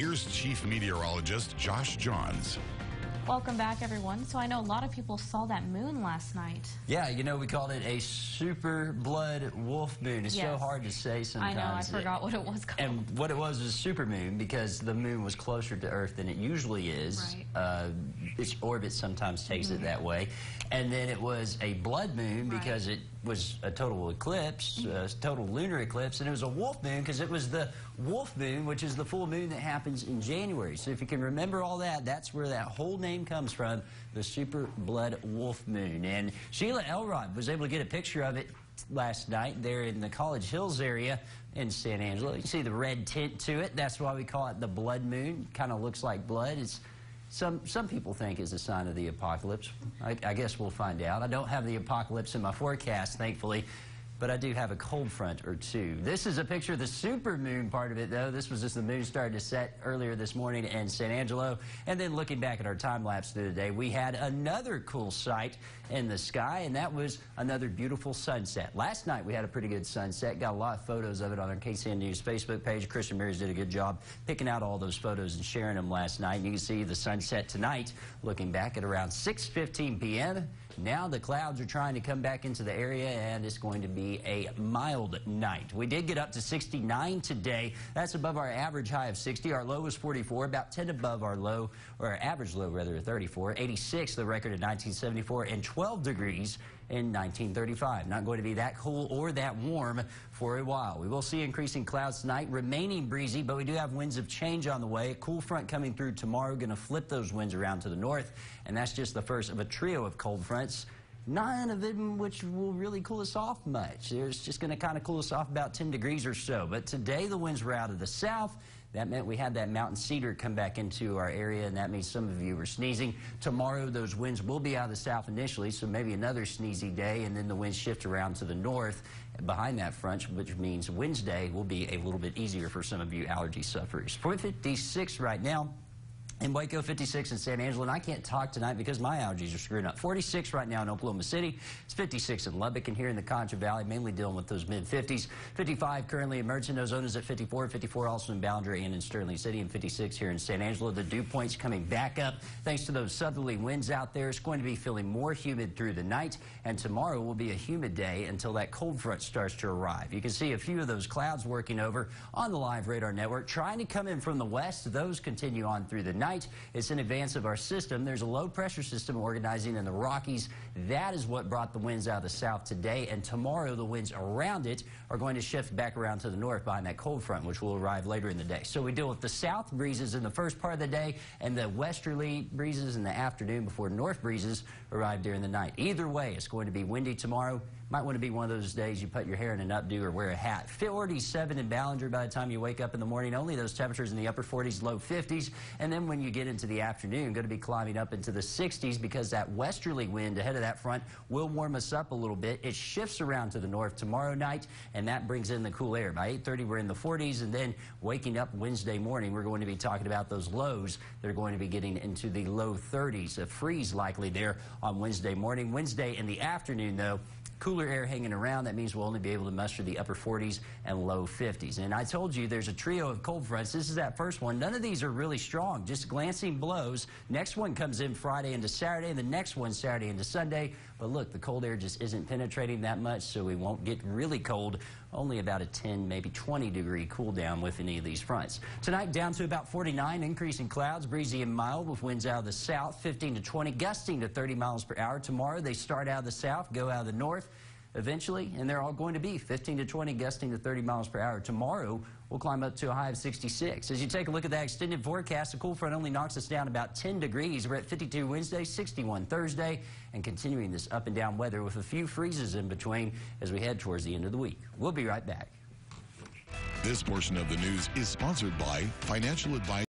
here's Chief Meteorologist Josh Johns. Welcome back, everyone. So I know a lot of people saw that moon last night. Yeah, you know, we called it a super blood wolf moon. It's so hard to say sometimes. I know, I forgot what it was called. And what it was a super moon because the moon was closer to Earth than it usually is. Right. Its orbit sometimes takes it that way. And then it was a blood moon because it was a total eclipse, a total lunar eclipse, and it was a wolf moon because it was the wolf moon, which is the full moon that happens in January. So if you can remember all that, that's where that whole name comes from, the super blood wolf moon. And Sheila Elrod was able to get a picture of it last night there in the College Hills area in San Angelo. You can see the red tint to it. That's why we call it the blood moon. Kind of looks like blood. It's some people think is a sign of the apocalypse. I guess we'll find out. I don't have the apocalypse in my forecast, thankfully, but I do have a cold front or two. This is a picture of the super moon part of it, though. This was just the moon started to set earlier this morning in San Angelo. And then looking back at our time lapse through the day, we had another cool sight in the sky, and that was another beautiful sunset. Last night we had a pretty good sunset. Got a lot of photos of it on our KSAN News Facebook page. Christian Mears did a good job picking out all those photos and sharing them last night. And you can see the sunset tonight, looking back at around 6:15 p.m. Now the clouds are trying to come back into the area, and it's going to be a mild night. We did get up to 69 today. That's above our average high of 60. Our low was 44, about 10 above our low, or our average low rather, 34. 86, the record in 1974, and 12 degrees in 1935. Not going to be that cool or that warm for a while. We will see increasing clouds tonight, remaining breezy, but we do have winds of change on the way. A cool front coming through tomorrow, going to flip those winds around to the north, and that's just the first of a trio of cold fronts. None of them which will really cool us off much. It's just going to kind of cool us off about 10 degrees or so. But today the winds were out of the south. That meant we had that mountain cedar come back into our area, and that means some of you were sneezing. Tomorrow, those winds will be out of the south initially, so maybe another sneezy day, and then the winds shift around to the north behind that front, which means Wednesday will be a little bit easier for some of you allergy sufferers. 56 right now. In Waco, 56 in San Angelo, and I can't talk tonight because my allergies are screwing up. 46 right now in Oklahoma City. It's 56 in Lubbock, and here in the Concho Valley, mainly dealing with those mid-50s. 55 currently in Merchant, Ozona's at 54. 54 also in Ballinger and in Sterling City, and 56 here in San Angelo. The dew points coming back up thanks to those southerly winds out there. It's going to be feeling more humid through the night, and tomorrow will be a humid day until that cold front starts to arrive. You can see a few of those clouds working over on the live radar network, trying to come in from the west. Those continue on through the night. It's in advance of our system. There's a low pressure system organizing in the Rockies. That is what brought the winds out of the south today, and tomorrow the winds around it are going to shift back around to the north behind that cold front, which will arrive later in the day. So we deal with the south breezes in the first part of the day and the westerly breezes in the afternoon before north breezes arrive during the night. Either way, it's going to be windy tomorrow. Might want to be one of those days you put your hair in an updo or wear a hat. 47 in Ballinger by the time you wake up in the morning. Only those temperatures in the upper 40s, low 50s. And then when you get into the afternoon, going to be climbing up into the 60s because that westerly wind ahead of that front will warm us up a little bit. It shifts around to the north tomorrow night, and that brings in the cool air. By 8:30, we're in the 40s, and then waking up Wednesday morning, we're going to be talking about those lows. They're going to be getting into the low 30s. A freeze likely there on Wednesday morning. Wednesday in the afternoon, though, cooler air hanging around. That means we'll only be able to muster the upper 40s and low 50s. And I told you there's a trio of cold fronts. This is that first one. None of these are really strong, just glancing blows. Next one comes in Friday into Saturday, and the next one Saturday into Sunday. But look, the cold air just isn't penetrating that much, so we won't get really cold. Only about a 10, maybe 20 degree cool down with any of these fronts. Tonight down to about 49, increasing clouds, breezy and mild with winds out of the south, 15 to 20, gusting to 30 miles per hour. Tomorrow they start out of the south, go out of the north eventually, and they're all going to be 15 to 20, gusting to 30 miles per hour. Tomorrow, we'll climb up to a high of 66. As you take a look at that extended forecast, the cool front only knocks us down about 10 degrees. We're at 52 Wednesday, 61 Thursday, and continuing this up and down weather with a few freezes in between as we head towards the end of the week. We'll be right back. This portion of the news is sponsored by Financial Advice.